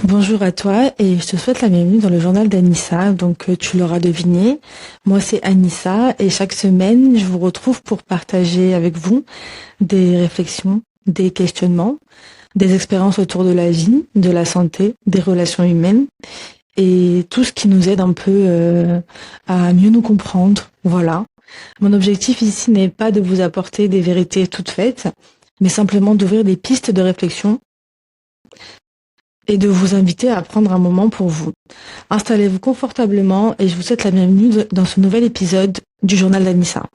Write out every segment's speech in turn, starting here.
Bonjour à toi et je te souhaite la bienvenue dans le journal d'Anissa. Tu l'auras deviné, moi c'est Anissa et chaque semaine je vous retrouve pour partager avec vous des réflexions, des questionnements, des expériences autour de la vie, de la santé, des relations humaines et tout ce qui nous aide un peu à mieux nous comprendre. Voilà. Mon objectif ici n'est pas de vous apporter des vérités toutes faites, mais simplement d'ouvrir des pistes de réflexion et de vous inviter à prendre un moment pour vous. Installez-vous confortablement et je vous souhaite la bienvenue dans ce nouvel épisode du journal d'Anissa.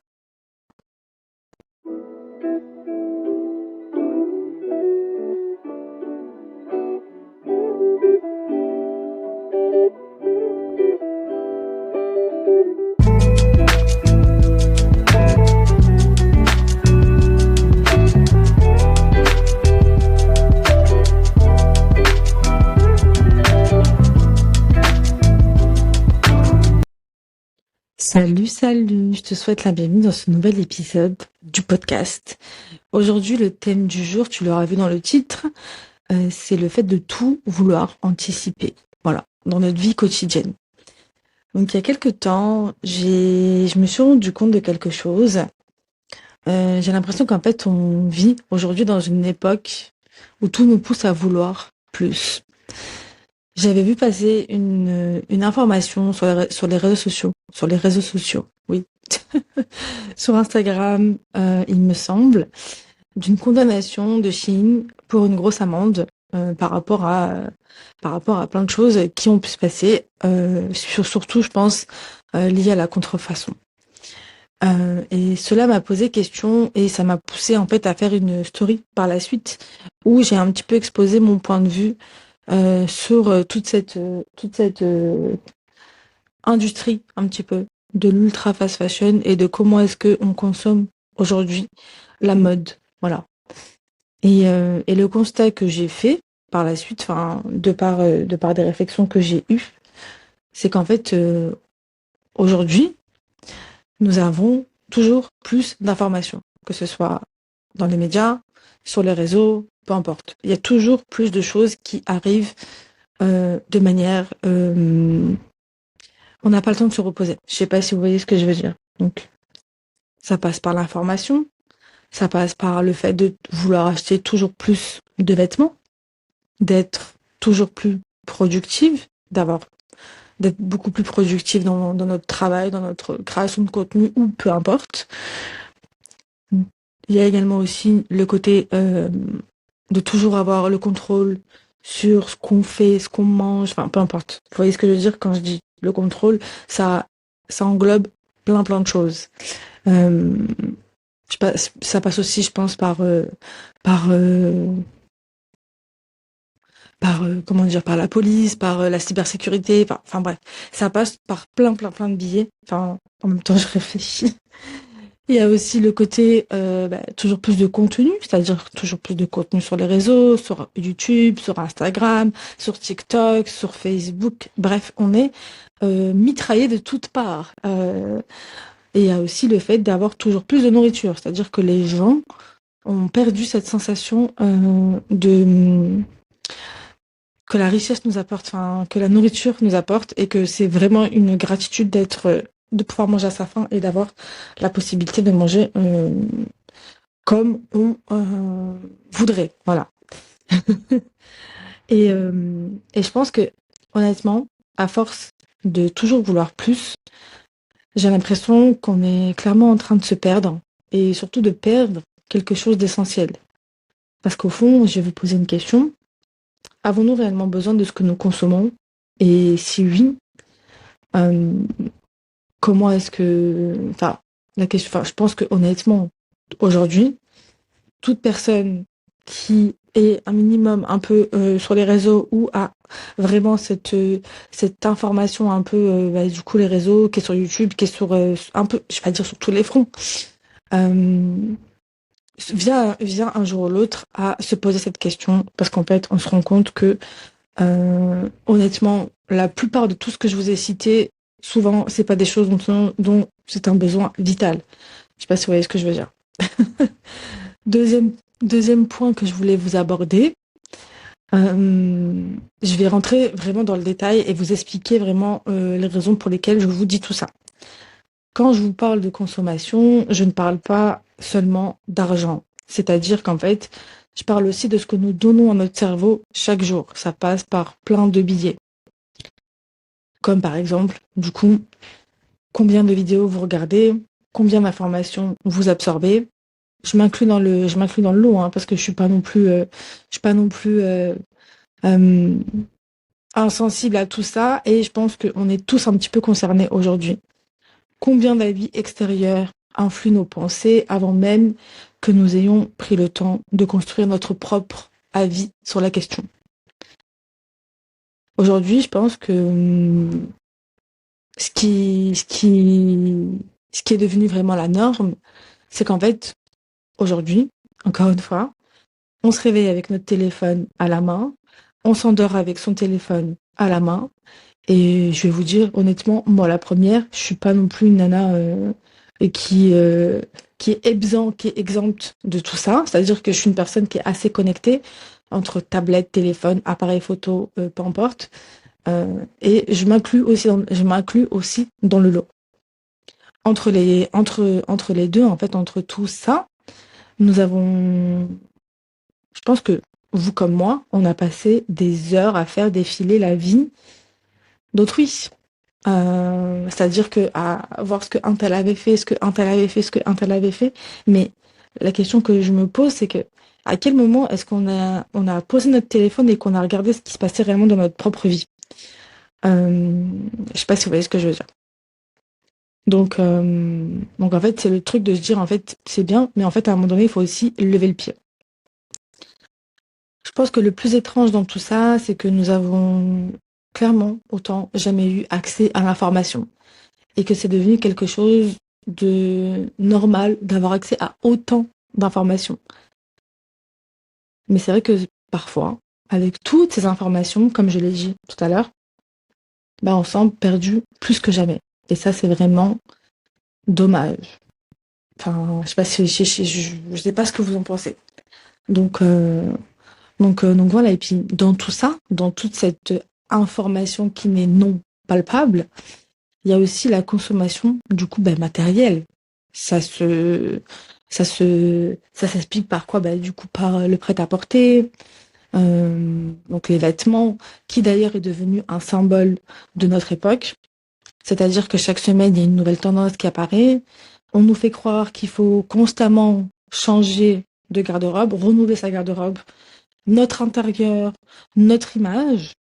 Salut, je te souhaite la bienvenue dans ce nouvel épisode du podcast. Aujourd'hui, le thème du jour, tu l'auras vu dans le titre, c'est le fait de tout vouloir anticiper, voilà, dans notre vie quotidienne. Donc il y a quelques temps, je me suis rendu compte de quelque chose. J'ai l'impression qu'en fait, on vit aujourd'hui dans une époque où tout nous pousse à vouloir plus. J'avais vu passer une information sur les réseaux sociaux, oui, sur Instagram, il me semble, d'une condamnation de Chine pour une grosse amende par rapport à plein de choses qui ont pu se passer, surtout, je pense, liées à la contrefaçon. Et cela m'a posé question et ça m'a poussé en fait à faire une story par la suite où j'ai un petit peu exposé mon point de vue sur toute cette industrie un petit peu de l'ultra fast fashion et de comment est-ce que on consomme aujourd'hui la mode, voilà. Et le constat que j'ai fait par la suite, enfin de par des réflexions que j'ai eues, c'est qu'en fait aujourd'hui nous avons toujours plus d'informations, que ce soit dans les médias, sur les réseaux, peu importe. Il y a toujours plus de choses qui arrivent de manière... on n'a pas le temps de se reposer. Je sais pas si vous voyez ce que je veux dire. Donc, ça passe par l'information, ça passe par le fait de vouloir acheter toujours plus de vêtements, d'être toujours plus productive, d'être beaucoup plus productive dans notre travail, dans notre création de contenu ou peu importe. Il y a également aussi le côté de toujours avoir le contrôle sur ce qu'on fait, ce qu'on mange, enfin peu importe. Vous voyez ce que je veux dire quand je dis le contrôle, ça englobe plein de choses. Ça passe aussi, je pense, par comment dire, par la police, par la cybersécurité, enfin bref, ça passe par plein de billets. Enfin, en même temps, je réfléchis. Il y a aussi le côté toujours plus de contenu, c'est-à-dire toujours plus de contenu sur les réseaux, sur YouTube, sur Instagram, sur TikTok, sur Facebook. Bref, on est mitraillé de toutes parts. Et il y a aussi le fait d'avoir toujours plus de nourriture, c'est-à-dire que les gens ont perdu cette sensation de que la richesse nous apporte, enfin que la nourriture nous apporte, et que c'est vraiment une gratitude de pouvoir manger à sa faim et d'avoir la possibilité de manger comme on voudrait, voilà. Et je pense que honnêtement, à force de toujours vouloir plus, j'ai l'impression qu'on est clairement en train de se perdre et surtout de perdre quelque chose d'essentiel. Parce qu'au fond, je vais vous poser une question. Avons-nous réellement besoin de ce que nous consommons? Et si oui, euh, comment est-ce que... Enfin, la question... Enfin, je pense que honnêtement, aujourd'hui, toute personne qui est un minimum un peu sur les réseaux ou a vraiment cette information un peu, du coup, les réseaux, qui est sur YouTube, qui est sur un peu, je vais pas dire sur tous les fronts, vient un jour ou l'autre à se poser cette question, parce qu'en fait, on se rend compte que honnêtement, la plupart de tout ce que je vous ai cité, souvent, c'est pas des choses dont c'est un besoin vital. Je sais pas si vous voyez ce que je veux dire. Deuxième point que je voulais vous aborder, je vais rentrer vraiment dans le détail et vous expliquer vraiment les raisons pour lesquelles je vous dis tout ça. Quand je vous parle de consommation, je ne parle pas seulement d'argent. C'est-à-dire qu'en fait, je parle aussi de ce que nous donnons à notre cerveau chaque jour. Ça passe par plein de billets. Comme par exemple, du coup, combien de vidéos vous regardez, combien d'informations vous absorbez. Je m'inclus dans le lot, hein, parce que je suis pas non plus euh, insensible à tout ça, et je pense qu'on est tous un petit peu concernés aujourd'hui. Combien d'avis extérieurs influent nos pensées avant même que nous ayons pris le temps de construire notre propre avis sur la question. Aujourd'hui, je pense que ce qui, ce qui, ce qui est devenu vraiment la norme, c'est qu'en fait, aujourd'hui, encore une fois, on se réveille avec notre téléphone à la main, on s'endort avec son téléphone à la main, et je vais vous dire honnêtement, moi la première, je suis pas non plus une nana qui euh, qui est exempte de tout ça. C'est-à-dire que je suis une personne qui est assez connectée entre tablette, téléphone, appareil photo, peu importe. Et je m'inclus aussi dans le lot. Entre les deux, en fait, entre tout ça, nous avons, je pense que vous comme moi, on a passé des heures à faire défiler la vie d'autrui. C'est-à-dire que à voir ce que un tel avait fait, ce que un tel avait fait, ce que un tel avait fait. Mais la question que je me pose, c'est que à quel moment est-ce on a posé notre téléphone et qu'on a regardé ce qui se passait réellement dans notre propre vie? Euh, je sais pas si vous voyez ce que je veux dire. Donc en fait, c'est le truc de se dire en fait c'est bien, mais en fait à un moment donné, il faut aussi lever le pied. Je pense que le plus étrange dans tout ça, c'est que nous avons clairement autant jamais eu accès à l'information et que c'est devenu quelque chose de normal d'avoir accès à autant d'informations. Mais c'est vrai que parfois, avec toutes ces informations, comme je l'ai dit tout à l'heure, bah on semble perdu plus que jamais. Et ça, c'est vraiment dommage. Enfin, je sais pas si je sais pas ce que vous en pensez. Donc, donc voilà. Et puis dans tout ça, dans toute cette information qui n'est non palpable, il y a aussi la consommation du coup bah, matérielle. Ça se, ça s'explique par quoi? Bah, du coup par le prêt-à-porter, donc les vêtements, qui d'ailleurs est devenu un symbole de notre époque. C'est-à-dire que chaque semaine il y a une nouvelle tendance qui apparaît. On nous fait croire qu'il faut constamment changer de garde-robe, renouveler sa garde-robe, notre intérieur, notre image,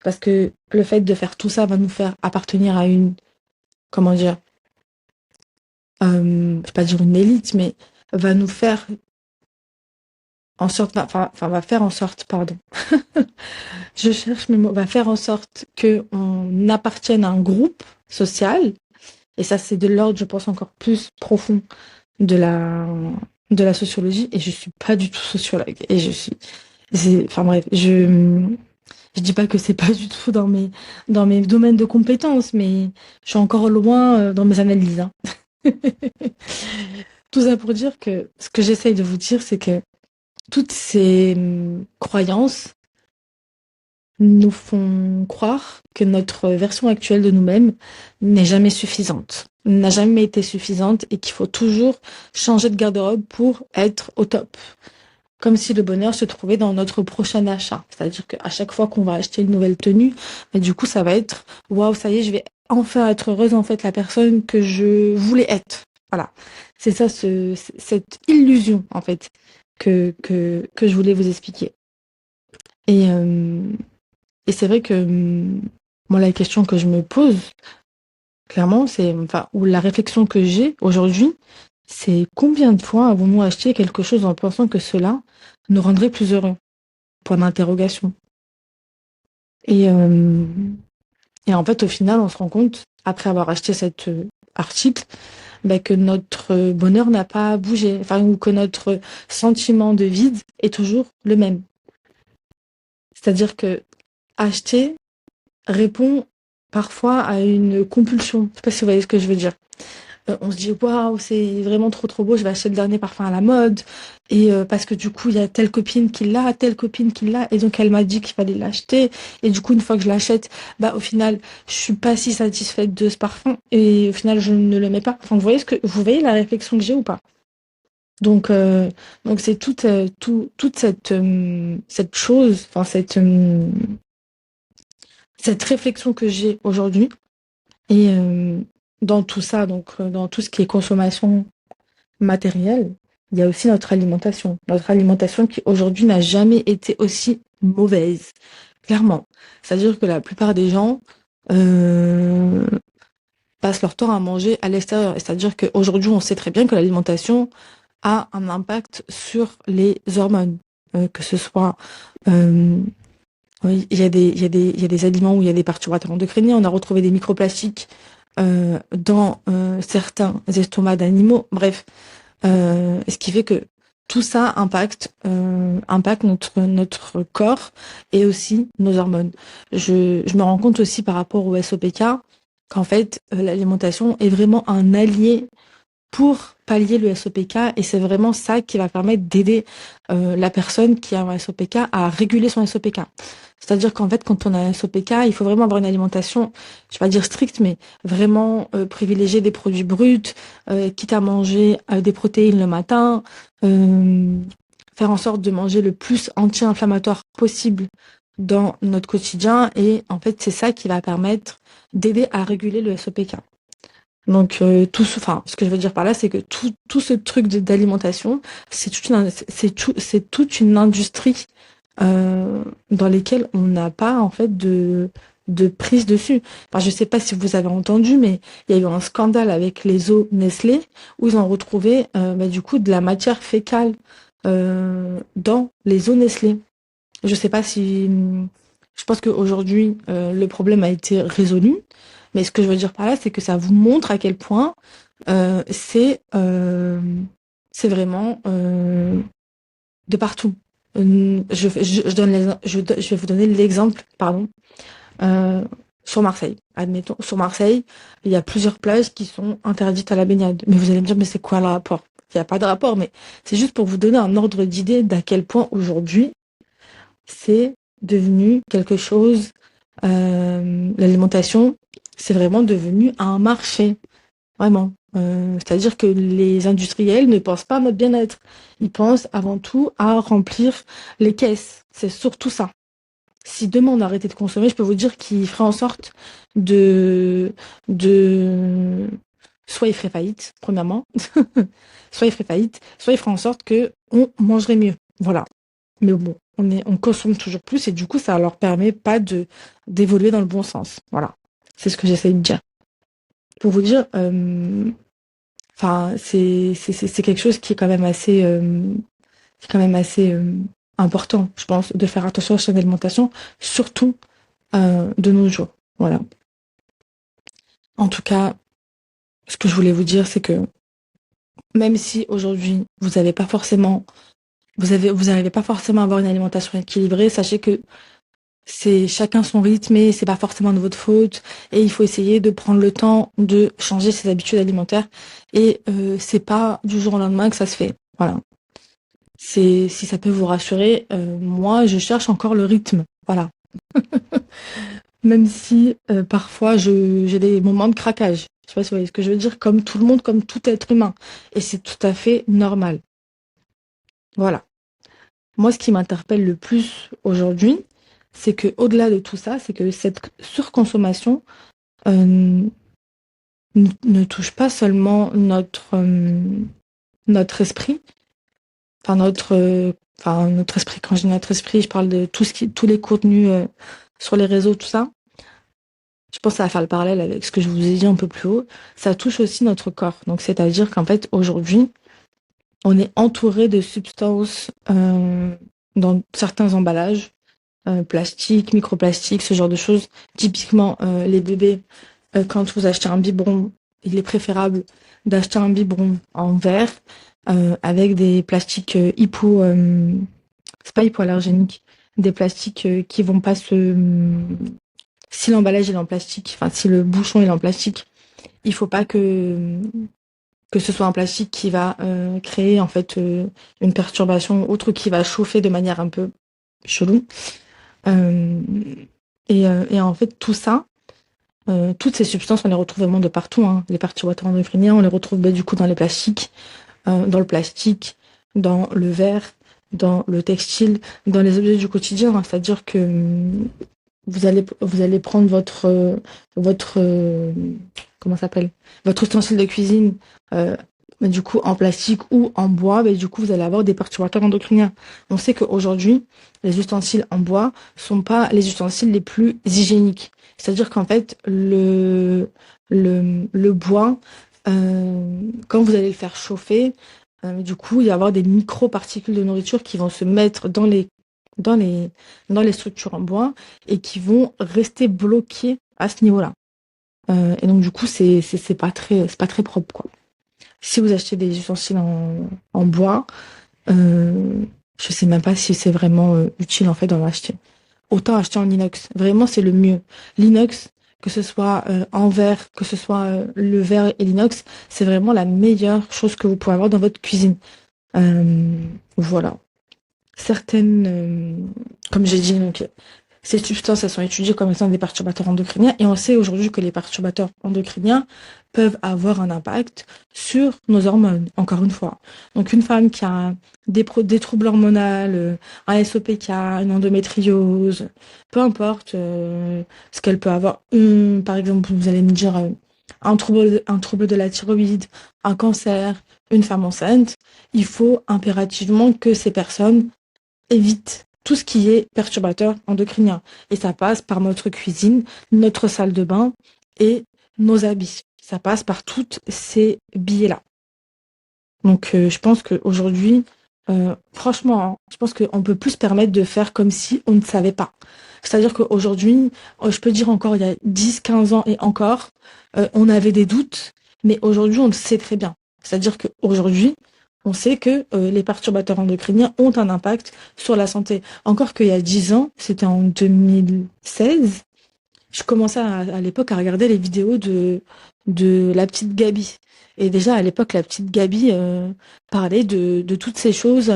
parce que le fait de faire tout ça va nous faire appartenir à une, comment dire, je vais pas dire une élite, mais va nous faire en sorte, enfin, va faire en sorte, pardon, je cherche mes mots, va faire en sorte que on appartienne à un groupe social, et ça c'est de l'ordre, je pense, encore plus profond de de la sociologie, et je suis pas du tout sociologue, et enfin bref, je dis pas que c'est pas du tout dans mes domaines de compétences, mais je suis encore loin dans mes analyses, hein. Tout ça pour dire que ce que j'essaye de vous dire, c'est que toutes ces croyances nous font croire que notre version actuelle de nous-mêmes n'est jamais suffisante, n'a jamais été suffisante et qu'il faut toujours changer de garde-robe pour être au top. Comme si le bonheur se trouvait dans notre prochain achat. C'est-à-dire qu'à chaque fois qu'on va acheter une nouvelle tenue, mais du coup, ça va être waouh, ça y est, je vais enfin être heureuse, en fait, la personne que je voulais être. Voilà. C'est ça, cette illusion, en fait, que je voulais vous expliquer. Et, euh, et c'est vrai que moi, la question que je me pose, clairement, c'est, enfin, ou la réflexion que j'ai aujourd'hui, c'est combien de fois avons-nous acheté quelque chose en pensant que cela nous rendrait plus heureux? Point d'interrogation. Et, euh, et en fait, au final, on se rend compte, après avoir acheté cet article, bah, que notre bonheur n'a pas bougé, enfin, ou que notre sentiment de vide est toujours le même. C'est-à-dire que acheter répond parfois à une compulsion. Je sais pas si vous voyez ce que je veux dire. on se dit waouh, c'est vraiment trop trop beau, je vais acheter le dernier parfum à la mode. Et parce que du coup, il y a telle copine qui l'a, telle copine qui l'a, et donc elle m'a dit qu'il fallait l'acheter. Et du coup, une fois que je l'achète, bah au final, je suis pas si satisfaite de ce parfum, et au final, je ne le mets pas. Enfin, vous voyez la réflexion que j'ai ou pas? Donc, c'est toute cette chose, enfin cette réflexion que j'ai aujourd'hui. Et dans tout ça, donc dans tout ce qui est consommation matérielle, il y a aussi notre alimentation. Notre alimentation qui aujourd'hui n'a jamais été aussi mauvaise, clairement. C'est-à-dire que la plupart des gens euh, passent leur temps à manger à l'extérieur. Et c'est-à-dire qu'aujourd'hui, on sait très bien que l'alimentation a un impact sur les hormones. Que ce soit oui, il y a des aliments où il y a des perturbateurs endocriniens. On a retrouvé des microplastiques dans certains estomacs d'animaux. Bref, ce qui fait que tout ça impacte notre corps et aussi nos hormones. Je me rends compte aussi par rapport au SOPK qu'en fait, l'alimentation est vraiment un allié pour pallier le SOPK et c'est vraiment ça qui va permettre d'aider la personne qui a un SOPK à réguler son SOPK. C'est-à-dire qu'en fait, quand on a un SOPK, il faut vraiment avoir une alimentation, je vais pas dire stricte, mais vraiment privilégier des produits bruts, quitte à manger des protéines le matin, euh, faire en sorte de manger le plus anti-inflammatoire possible dans notre quotidien et en fait, c'est ça qui va permettre d'aider à réguler le SOPK. Donc enfin, ce que je veux dire par là, c'est que tout ce truc d'alimentation, c'est toute une industrie dans lesquelles on n'a pas en fait de prise dessus. Enfin, je sais pas si vous avez entendu, mais il y a eu un scandale avec les eaux Nestlé où ils ont retrouvé du coup de la matière fécale dans les eaux Nestlé. Je sais pas si, je pense qu'aujourd'hui le problème a été résolu. Mais ce que je veux dire par là, c'est que ça vous montre à quel point euh, c'est euh, c'est vraiment de partout. Je vais vous donner l'exemple, pardon, euh, sur Marseille. Admettons, sur Marseille, il y a plusieurs plages qui sont interdites à la baignade. Mais vous allez me dire, mais c'est quoi le rapport? Il n'y a pas de rapport, mais c'est juste pour vous donner un ordre d'idée d'à quel point aujourd'hui, c'est devenu quelque chose, l'alimentation, c'est vraiment devenu un marché. Vraiment. C'est-à-dire que les industriels ne pensent pas à notre bien-être. Ils pensent avant tout à remplir les caisses. C'est surtout ça. Si demain on arrêtait de consommer, je peux vous dire qu'ils feraient en sorte de, de, soit ils feraient faillite, premièrement, soit ils feraient faillite, soit ils feraient en sorte que on mangerait mieux. Voilà. Mais bon, on consomme toujours plus et du coup, ça leur permet pas d'évoluer dans le bon sens. Voilà. C'est ce que j'essaie de dire. Pour vous dire, enfin, c'est quelque chose qui est quand même assez important, je pense, de faire attention à son alimentation, surtout de nos jours. Voilà. En tout cas, ce que je voulais vous dire, c'est que même si aujourd'hui vous n'arrivez pas forcément à avoir une alimentation équilibrée, sachez que c'est chacun son rythme et c'est pas forcément de votre faute et il faut essayer de prendre le temps de changer ses habitudes alimentaires et c'est pas du jour au lendemain que ça se fait. Voilà. C'est si ça peut vous rassurer, moi je cherche encore le rythme. Voilà. Même si parfois j'ai des moments de craquage. Je sais pas si vous voyez ce que je veux dire, comme tout le monde, comme tout être humain. Et c'est tout à fait normal. Voilà. Moi, ce qui m'interpelle le plus aujourd'hui, c'est que au-delà de tout ça, c'est que cette surconsommation euh, ne touche pas seulement notre esprit, notre esprit, quand je dis notre esprit, je parle de tous les contenus sur les réseaux, tout ça. Je pense que ça va faire le parallèle avec ce que je vous ai dit un peu plus haut. Ça touche aussi notre corps. Donc, c'est-à-dire qu'en fait, aujourd'hui, on est entouré de substances dans certains emballages, plastique, microplastique, ce genre de choses. Typiquement, les bébés, quand vous achetez un biberon, il est préférable d'acheter un biberon en verre avec des plastiques c'est pas hypoallergénique, des plastiques qui vont pas si l'emballage est en plastique, enfin si le bouchon est en plastique, il faut pas que que ce soit un plastique qui va créer en fait une perturbation, autre qui va chauffer de manière un peu chelou. Euh, et en fait, tout ça, toutes ces substances, on les retrouve vraiment de partout, hein. Les perturbateurs endocriniens, on les retrouve du coup dans les plastiques, dans le plastique, dans le verre, dans le textile, dans les objets du quotidien, hein. C'est-à-dire que vous allez prendre votre comment ça s'appelle? Votre ustensile de cuisine, euh, mais du coup en plastique ou en bois, mais du coup vous allez avoir des perturbateurs endocriniens. On sait qu'aujourd'hui, les ustensiles en bois sont pas les ustensiles les plus hygiéniques. C'est-à-dire qu'en fait, le bois, quand vous allez le faire chauffer, du coup, il va y avoir des micro-particules de nourriture qui vont se mettre dans les, dans les structures en bois et qui vont rester bloquées à ce niveau-là. Et donc, du coup, c'est pas très propre, quoi. Si vous achetez des ustensiles en bois, euh, je sais même pas si c'est vraiment utile, en fait, d'en acheter. Autant acheter en inox. Vraiment, c'est le mieux. L'inox, que ce soit en verre, que ce soit le verre et l'inox, c'est vraiment la meilleure chose que vous pouvez avoir dans votre cuisine. Voilà. Certaines, comme j'ai dit, donc, ces substances, elles sont étudiées comme étant des perturbateurs endocriniens et on sait aujourd'hui que les perturbateurs endocriniens peuvent avoir un impact sur nos hormones, encore une fois. Donc une femme qui a des troubles hormonaux, un SOPK, une endométriose, peu importe ce qu'elle peut avoir. Par exemple, vous allez me dire un trouble de la thyroïde, un cancer, une femme enceinte, il faut impérativement que ces personnes évite tout ce qui est perturbateur endocrinien. Et ça passe par notre cuisine, notre salle de bain et nos habits. Ça passe par toutes ces billets-là. Donc je pense qu'aujourd'hui, franchement, hein, je pense qu'on peut plus se permettre de faire comme si on ne savait pas. C'est-à-dire qu'aujourd'hui, je peux dire encore il y a 10, 15 ans et encore, on avait des doutes, mais aujourd'hui on le sait très bien. C'est-à-dire qu'aujourd'hui, on sait que les perturbateurs endocriniens ont un impact sur la santé. Encore qu'il y a 10 ans, c'était en 2016, je commençais à l'époque à regarder les vidéos de la petite Gabi. Et déjà, à l'époque, la petite Gabi parlait de toutes ces choses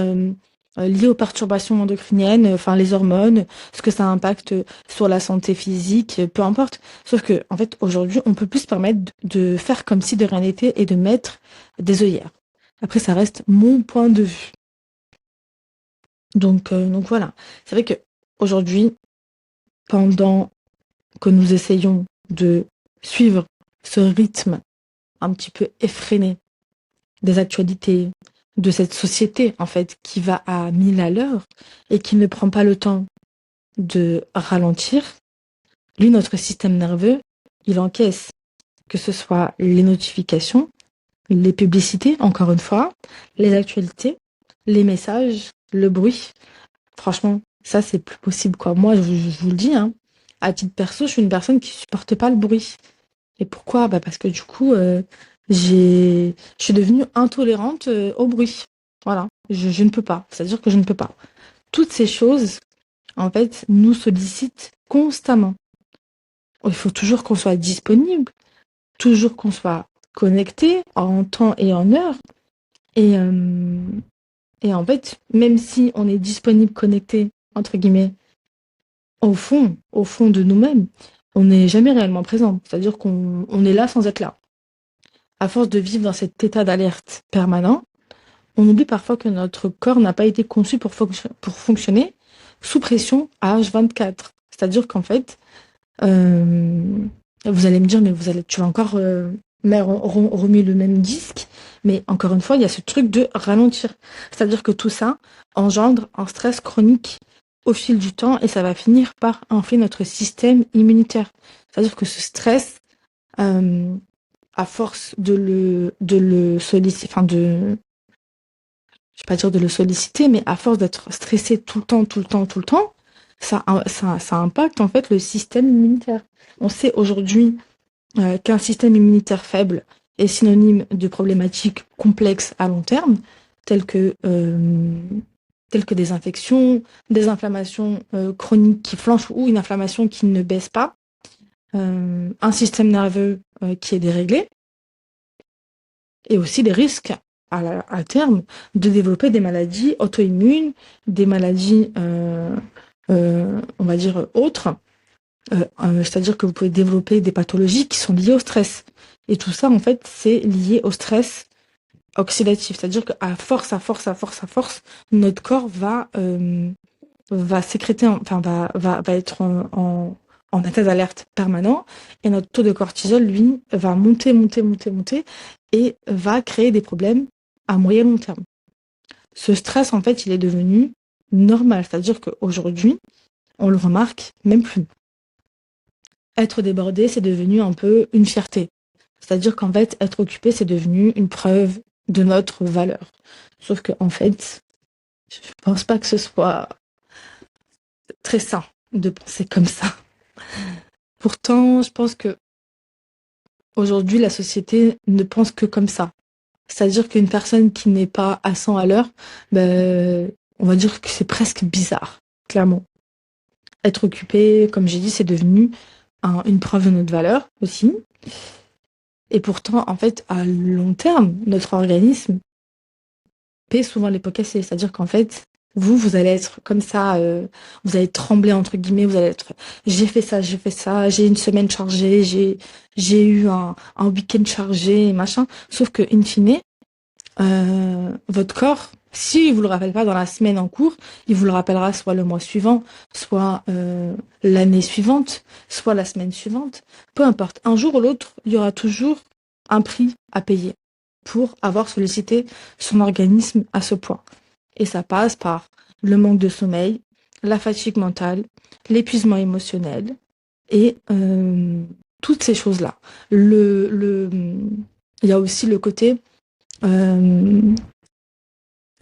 liées aux perturbations endocriniennes, enfin les hormones, ce que ça impacte sur la santé physique, peu importe. Sauf que, en fait, aujourd'hui, on peut plus se permettre de faire comme si de rien n'était et de mettre des œillères. Après, ça reste mon point de vue. Donc voilà. C'est vrai que aujourd'hui, pendant que nous essayons de suivre ce rythme un petit peu effréné des actualités de cette société, en fait, qui va à 1000 à l'heure et qui ne prend pas le temps de ralentir, lui, notre système nerveux, il encaisse que ce soit les notifications, les publicités, encore une fois, les actualités, les messages, le bruit. Franchement, ça, c'est plus possible, quoi. Moi, je vous le dis, hein, à titre perso, je suis une personne qui supporte pas le bruit. Et pourquoi? Bah parce que du coup, je suis devenue intolérante au bruit. Voilà, je ne peux pas. C'est-à-dire que je ne peux pas. Toutes ces choses, en fait, nous sollicitent constamment. Il faut toujours qu'on soit disponible, toujours qu'on soit connecté en temps et en heure. Et, euh, et en fait, même si on est disponible, connecté, entre guillemets, au fond de nous-mêmes, on n'est jamais réellement présent. C'est-à-dire qu'on est là sans être là. À force de vivre dans cet état d'alerte permanent, on oublie parfois que notre corps n'a pas été conçu pour fonctionner sous pression à H24. C'est-à-dire qu'en fait, euh, vous allez me dire, mais tu vas encore remuer le même disque. Mais encore une fois, il y a ce truc de ralentir. C'est-à-dire que tout ça engendre un stress chronique au fil du temps et ça va finir par enfler notre système immunitaire. C'est-à-dire que ce stress, euh, à force de le solliciter, enfin je vais pas dire de le solliciter, mais à force d'être stressé tout le temps, tout le temps, tout le temps, ça impacte en fait le système immunitaire. On sait aujourd'hui qu'un système immunitaire faible est synonyme de problématiques complexes à long terme, telles que, euh, telles que des infections, des inflammations chroniques qui flanchent ou une inflammation qui ne baisse pas, un système nerveux qui est déréglé. et aussi des risques à terme de développer des maladies auto-immunes, des maladies, on va dire, autres. C'est-à-dire que vous pouvez développer des pathologies qui sont liées au stress. Et tout ça, en fait, c'est lié au stress oxydatif. C'est-à-dire qu'à force, à force, à force, à force, notre corps va sécréter, va être en état d'alerte permanent et notre taux de cortisol, lui, va monter, monter, monter, monter et va créer des problèmes à moyen long terme. Ce stress, en fait, il est devenu normal. C'est-à-dire qu'aujourd'hui, on le remarque même plus. Être débordé, c'est devenu un peu une fierté. C'est-à-dire qu'en fait, être occupé, c'est devenu une preuve de notre valeur. Sauf que, en fait, je pense pas que ce soit très sain de penser comme ça. Pourtant, je pense que aujourd'hui, la société ne pense que comme ça. C'est-à-dire qu'une personne qui n'est pas à 100 à l'heure, ben, on va dire que c'est presque bizarre, clairement. Être occupé, comme j'ai dit, c'est devenu une preuve de notre valeur aussi. Et pourtant, en fait, à long terme, notre organisme paie souvent les pots cassés. C'est-à-dire qu'en fait, vous allez être comme ça, vous allez trembler, entre guillemets, vous allez être, j'ai fait ça, j'ai une semaine chargée, j'ai eu un week-end chargé, et machin. Sauf que, in fine, votre corps, si vous le rappelle pas dans la semaine en cours, il vous le rappellera soit le mois suivant, soit l'année suivante, soit la semaine suivante. Peu importe. Un jour ou l'autre, il y aura toujours un prix à payer pour avoir sollicité son organisme à ce point. Et ça passe par le manque de sommeil, la fatigue mentale, l'épuisement émotionnel et toutes ces choses-là. Il y a aussi le côté euh,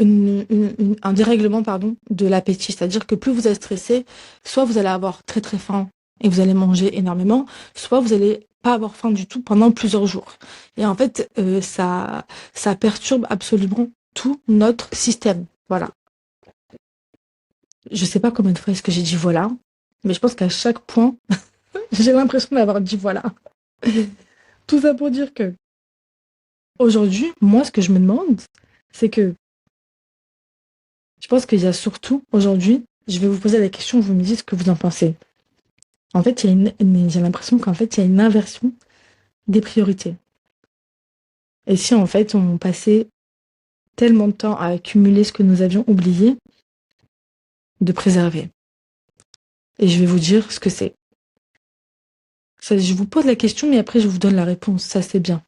un dérèglement pardon, de l'appétit. C'est-à-dire que plus vous êtes stressé, soit vous allez avoir très très faim et vous allez manger énormément, soit vous allez pas avoir faim du tout pendant plusieurs jours. Et en fait, ça perturbe absolument tout notre système. Voilà. Je sais pas combien de fois est-ce que j'ai dit voilà, mais je pense qu'à chaque point, j'ai l'impression d'avoir dit voilà. Tout ça pour dire que aujourd'hui, moi, ce que je me demande, c'est que je pense qu'il y a surtout, aujourd'hui, je vais vous poser la question, vous me dites ce que vous en pensez. En fait, j'ai l'impression qu'en fait, il y a une inversion des priorités. Et si, en fait, on passait tellement de temps à accumuler ce que nous avions oublié de préserver. Et je vais vous dire ce que c'est. Je vous pose la question, mais après, je vous donne la réponse. Ça, c'est bien.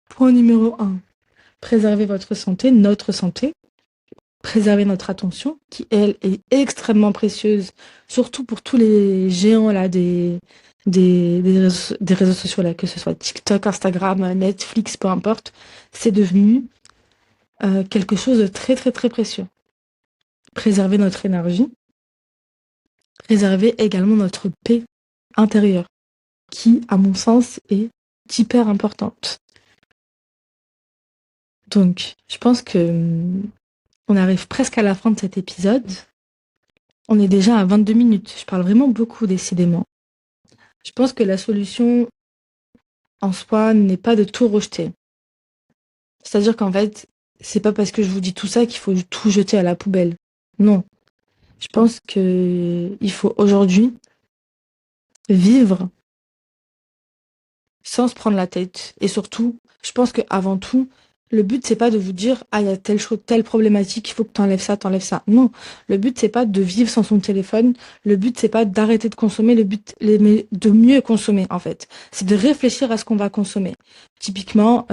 Point numéro 1. Préserver votre santé, notre santé. Préserver notre attention, qui, elle, est extrêmement précieuse, surtout pour tous les géants là, des réseaux sociaux, là, que ce soit TikTok, Instagram, Netflix, peu importe. C'est devenu quelque chose de très, très, très précieux. Préserver notre énergie, préserver également notre paix intérieure, qui, à mon sens, est hyper importante. Donc, je pense que on arrive presque à la fin de cet épisode. On est déjà à 22 minutes. Je parle vraiment beaucoup, décidément. Je pense que la solution en soi n'est pas de tout rejeter. C'est-à-dire qu'en fait, c'est pas parce que je vous dis tout ça qu'il faut tout jeter à la poubelle. Non. Je pense que il faut aujourd'hui vivre sans se prendre la tête. Et surtout, je pense que avant tout, le but c'est pas de vous dire ah il y a telle chose, telle problématique, il faut que t'enlèves ça, t'enlèves ça. Non, le but c'est pas de vivre sans son téléphone. Le but c'est pas d'arrêter de consommer. Le but mais de mieux consommer en fait. C'est de réfléchir à ce qu'on va consommer. Typiquement,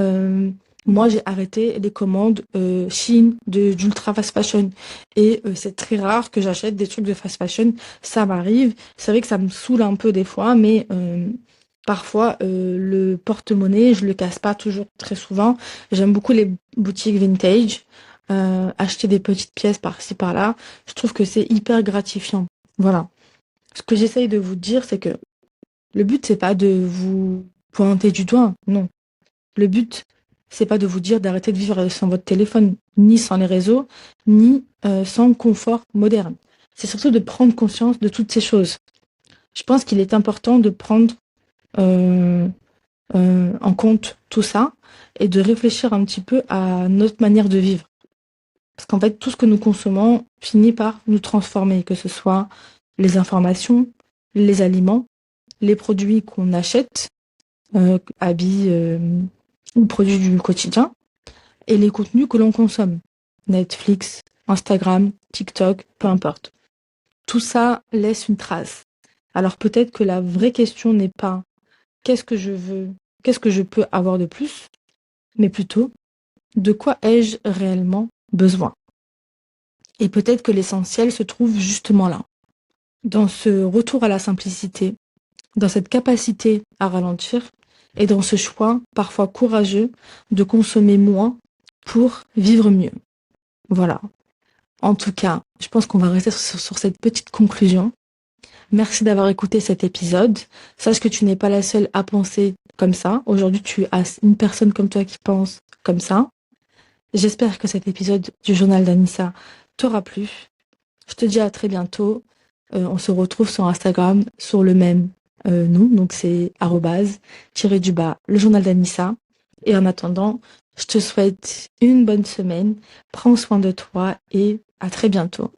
moi j'ai arrêté les commandes Chine d'ultra fast fashion et c'est très rare que j'achète des trucs de fast fashion. Ça m'arrive. C'est vrai que ça me saoule un peu des fois, mais parfois, le porte-monnaie, je le casse pas toujours très souvent. J'aime beaucoup les boutiques vintage, acheter des petites pièces par-ci par-là. Je trouve que c'est hyper gratifiant. Voilà. Ce que j'essaye de vous dire, c'est que le but, c'est pas de vous pointer du doigt, non. Le but, c'est pas de vous dire d'arrêter de vivre sans votre téléphone, ni sans les réseaux, ni sans confort moderne. C'est surtout de prendre conscience de toutes ces choses. Je pense qu'il est important de prendre euh, en compte tout ça et de réfléchir un petit peu à notre manière de vivre. Parce qu'en fait, tout ce que nous consommons finit par nous transformer, que ce soit les informations, les aliments, les produits qu'on achète, habits ou produits du quotidien, et les contenus que l'on consomme. Netflix, Instagram, TikTok, peu importe. Tout ça laisse une trace. Alors peut-être que la vraie question n'est pas qu'est-ce que je veux, qu'est-ce que je peux avoir de plus, mais plutôt de quoi ai-je réellement besoin. Et peut-être que l'essentiel se trouve justement là, dans ce retour à la simplicité, dans cette capacité à ralentir et dans ce choix parfois courageux de consommer moins pour vivre mieux. Voilà. En tout cas, je pense qu'on va rester sur cette petite conclusion. Merci d'avoir écouté cet épisode. Sache que tu n'es pas la seule à penser comme ça. Aujourd'hui, tu as une personne comme toi qui pense comme ça. J'espère que cet épisode du journal d'Anissa t'aura plu. Je te dis à très bientôt. On se retrouve sur Instagram, sur le même nous. Donc c'est @le journal d'Anissa. Et en attendant, je te souhaite une bonne semaine. Prends soin de toi et à très bientôt.